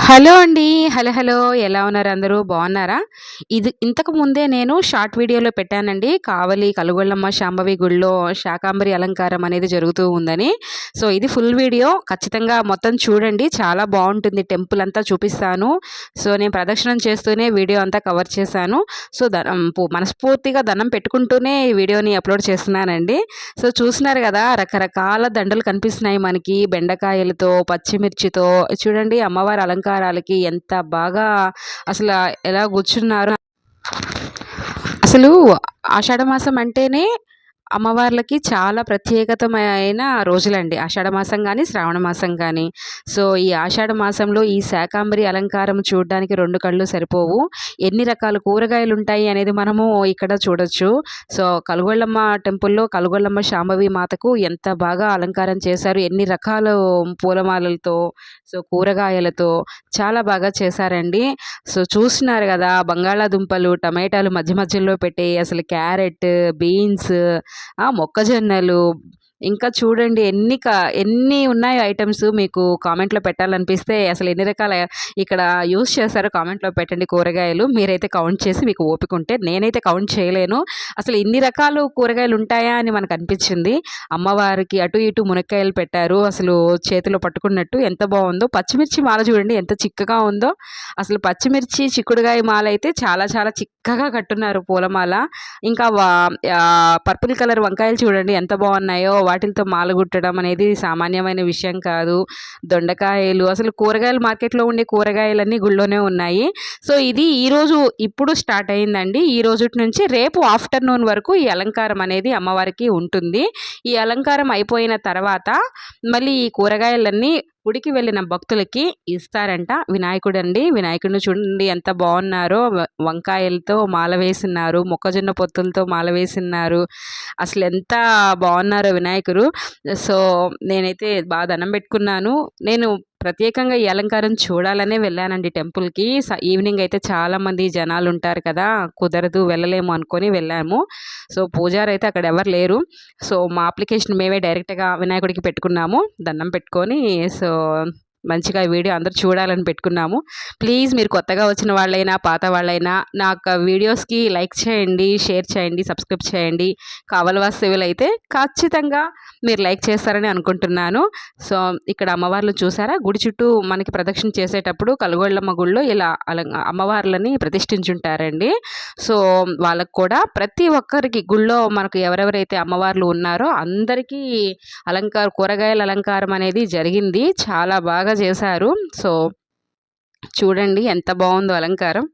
Hello అండి. Hello! Hello! ఎలా ఉన్నారు అందరూ? బాగున్నారా? ఇది ఇంతకు ముందే నేను షార్ట్ వీడియోలో పెట్టానండి. కావలి కలుగొల్లమ్మ శాంభవి గుడిలో శాకాంబరి అలంకారం అనేది జరుగుతూ ఉందని. సో, ఇది ఫుల్ వీడియో. ఖచ్చితంగా మొత్తం చూడండి. చాలా బావుంటుంది. టెంపుల్ అంతా చూపిస్తాను. సో, నేను ప్రదక్షిణం చేస్తూనే వీడియో అంతా కవర్ చేశాను. సో, మనస్ఫూర్తిగా దండం పెట్టుకుంటూనే ఈ వీడియోని అప్లోడ్ చేస్తున్నానండి. సో, చూస్తున్నారు కదా! రకరకాల దండలు కనిపిస్తున్నాయి మనకి. బెండకాయలతో, పచ్చిమిర్చితో చూడండి అమ్మవారి అలంకారాలకి ఎంత బాగా అసల ఎలా కూర్చున్నారు. అసలు ఆషాఢమాసం అంటేనే అమ్మవార్లకి చాలా ప్రత్యేకతమైన రోజులండి. ఆషాఢ మాసం గానీ, శ్రావణ మాసం గానీ. సో, ఈ ఆషాఢ మాసంలో ఈ శాకాంబరి అలంకారం చూడ్డానికి 2 కళ్ళు సరిపోవు. ఎన్ని రకాల కూరగాయలుంటాయి అనేది మనము ఇక్కడ చూడొచ్చు. సో, కలుగొల్లమ్మ టెంపుల్‌లో కలుగొల్లమ్మ శాంభవి మాతకు ఎంత బాగా అలంకారం చేశారు. ఎన్ని రకాల పూలమాలలతో, సో, కూరగాయలతో చాలా బాగా చేశారండి. సో, చూస్తున్నారు గదా! బంగాళాదుంపలు, టమాటాలు మధ్య మధ్యలో పెట్టి అసలు క్యారెట్, బీన్స్, మొక్కజొన్నలు ఇంకా చూడండి ఎన్ని ఉన్నాయో ఐటెమ్స్ మీకు కామెంట్‌లో పెట్టాలనిపిస్తే అసలు ఎన్ని రకాల ఇక్కడ యూజ్ చేశారో కామెంట్‌లో పెట్టండి కూరగాయలు. మీరైతే కౌంట్ చేసి మీకు ఓపిక ఉంటే. నేనైతే కౌంట్ చేయలేను. అసలు ఇన్ని రకాలు కూరగాయలు ఉంటాయా అని మనకు అనిపించింది. అమ్మవారికి అటు ఇటు మునక్కాయలు పెట్టారు. అసలు చేతిలో పట్టుకున్నట్టు ఎంత బావుందో. పచ్చిమిర్చి మాల చూడండి ఎంత చిక్కగా ఉందో. అసలు పచ్చిమిర్చి, చిక్కుడుగాయ మాల అయితే చాలా చాలా చిక్కగా కట్టున్నారు పూలమాల. ఇంకా పర్పుల్ కలర్ వంకాయలు చూడండి ఎంత బాగున్నాయో. వాటిలతో మాల గుట్టడం అనేది సామాన్యమైన విషయం కాదు. దొండకాయలు అసలు కూరగాయలు మార్కెట్లో ఉండే కూరగాయలన్నీ గుళ్ళోనే ఉన్నాయి. సో, ఇది ఇప్పుడు స్టార్ట్ అయిందండి. ఈ రోజుటి నుంచి రేపు ఆఫ్టర్నూన్ వరకు ఈ అలంకారం అనేది అమ్మవారికి ఉంటుంది. ఈ అలంకారం అయిపోయిన తర్వాత మళ్ళీ ఈ కూరగాయలన్నీ గుడికి వెళ్ళిన భక్తులకి ఇస్తారంట. వినాయకుడండి. వినాయకుడిని చూడండి ఎంత బాగున్నారో. వంకాయలతో మాల వేసున్నారు. మొక్కజొన్న పొత్తులతో మాల వేసున్నారు. అసలు ఎంత బాగున్నారో వినాయకుడు. సో, నేనైతే బాగా దండం పెట్టుకున్నాను. నేను ప్రత్యేకంగా ఈ అలంకారం చూడాలనే వెళ్ళానండి టెంపుల్‌కి. ఈవినింగ్ అయితే చాలామంది జనాలు ఉంటారు కదా! కుదరదు వెళ్ళలేము అనుకోని వెళ్ళాము. సో, పూజారి అయితే అక్కడ ఎవరు లేరు. సో, మా అప్లికేషన్ మేమే డైరెక్ట్‌గా వినాయకుడికి పెట్టుకున్నాము. దండం పెట్టుకొని సో, మంచిగా ఈ వీడియో అందరూ చూడాలని పెట్టుకున్నాము. ప్లీజ్ మీరు కొత్తగా వచ్చిన వాళ్ళైనా, పాత వాళ్ళైనా నా యొక్క వీడియోస్‌కి లైక్ చేయండి, షేర్ చేయండి, సబ్స్క్రైబ్ చేయండి. కావలివాస్తవ్యులైతే ఖచ్చితంగా మీరు లైక్ చేస్తారని అనుకుంటున్నాను. సో, ఇక్కడ అమ్మవార్లు చూసారా? గుడి చుట్టూ మనకి ప్రదక్షిణ చేసేటప్పుడు కలుగొల్లమ్మ గుడిలో ఇలా అమ్మవార్లని ప్రతిష్ఠించుంటారండి. సో, వాళ్ళకు కూడా ప్రతి ఒక్కరికి గుడిలో మనకు ఎవరెవరైతే అమ్మవార్లు ఉన్నారో అందరికీ కూరగాయల అలంకారం అనేది జరిగింది. చాలా బాగా చేశారు. సో, చూడండి ఎంత బాగుందో అలంకారం.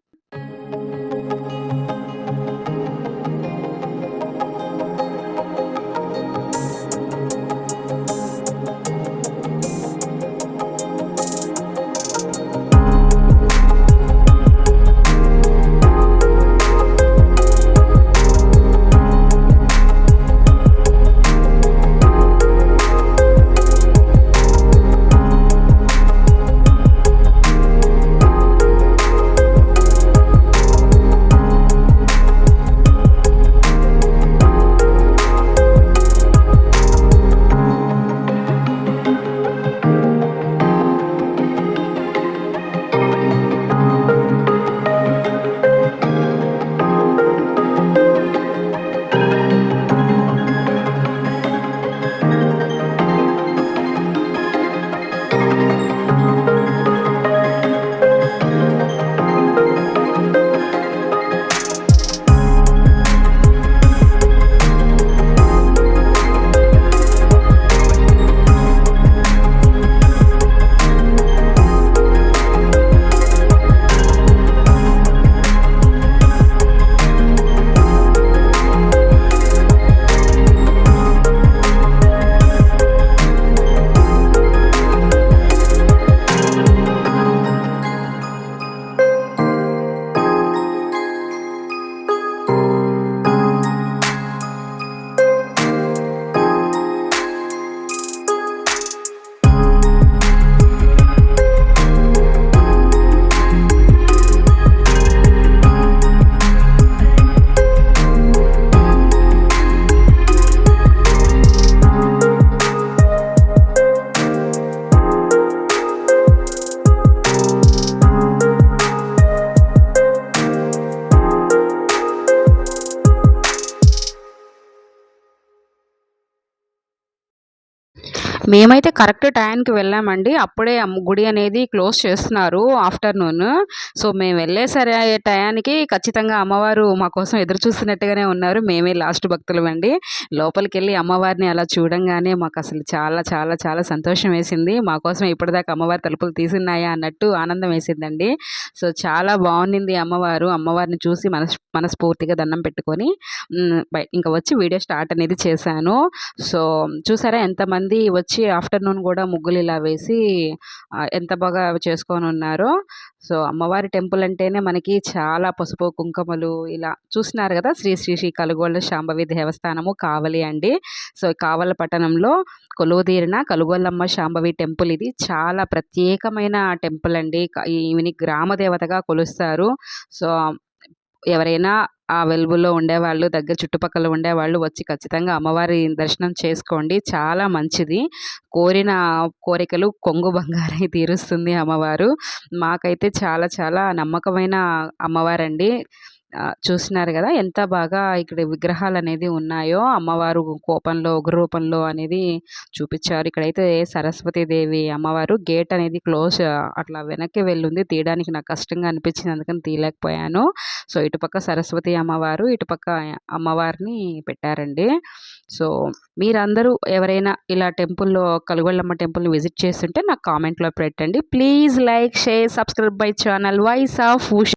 మేమైతే కరెక్ట్ టైంకి వెళ్ళామండి. అప్పుడే గుడి అనేది క్లోజ్ చేస్తున్నారు ఆఫ్టర్‌నూన్. సో, మేము వెళ్ళేసరి టయానికి ఖచ్చితంగా అమ్మవారు మా కోసం ఎదురు చూస్తున్నట్టుగానే ఉన్నారు. మేమే లాస్ట్ భక్తులమండి. లోపలికెళ్ళి అమ్మవారిని అలా చూడంగానే మాకసలు చాలా చాలా చాలా సంతోషం వేసింది. మా కోసం ఇప్పటిదాకా అమ్మవారి తలుపులు తీసున్నాయా అన్నట్టు ఆనందం వేసిందండి. సో, చాలా బావుండింది అమ్మవారు. అమ్మవారిని చూసి మనస్ఫూర్తిగా దండం పెట్టుకొని ఇంక వచ్చి వీడియో స్టార్ట్ అనేది చేశాను. సో, చూసారా ఎంతమంది వచ్చి ఆఫ్టర్‌నూన్ గూడా ముగ్గులు ఇలా వేసి ఎంత బాగా చేసుకోనున్నారో. సో, అమ్మవారి టెంపుల్ అంటేనే మనకి చాలా పసుపు, కుంకుమలు ఇలా చూస్తున్నారు గదా! శ్రీ శ్రీ శ్రీ కలుగొల్ల శాంభవి దేవస్థానము కావలి అండి. సో, కావల పట్టణంలో కొలువుదీరిన కలుగొల్లమ్మ శాంభవి టెంపుల్ ఇది. చాలా ప్రత్యేకమైన టెంపుల్ అండి. ఈమెని గ్రామ దేవతగా కొలుస్తారు. సో, ఎవరైనా ఆ వెలుగులో ఉండేవాళ్ళు, దగ్గర చుట్టుపక్కల ఉండేవాళ్ళు వచ్చి ఖచ్చితంగా అమ్మవారి దర్శనం చేసుకోండి. చాలా మంచిది. కోరిన కోరికలు కొంగు బంగారై తీరుస్తుంది అమ్మవారు. మాకైతే చాలా చాలా నమ్మకమైన అమ్మవారండి. చూస్తున్నారు గదా! ఎంత బాగా ఇక్కడ విగ్రహాలనేది ఉన్నాయో, అమ్మవారు కోపంలో, ఉగ్ర రూపంలో అనేది చూపిచ్చారు. ఇక్కడైతే సరస్వతీదేవి అమ్మవారు గేట్ అనేది అట్లా వెనక్కి వెళ్ళుంది. తీయడానికి నాకు కష్టంగా అనిపించింది. అందుకని తీయలేకపోయాను. సో, ఇటుపక్క సరస్వతి అమ్మవారు, ఇటుపక్క అమ్మవారిని పెట్టారండి. సో, మీరందరూ ఎవరైనా ఇలా కలుగొల్లమ్మ టెంపుల్‌ని విజిట్ చేసుంటే నాకు కామెంట్‌లో పెట్టండి. Please like, share, subscribe my channel voice of Usha.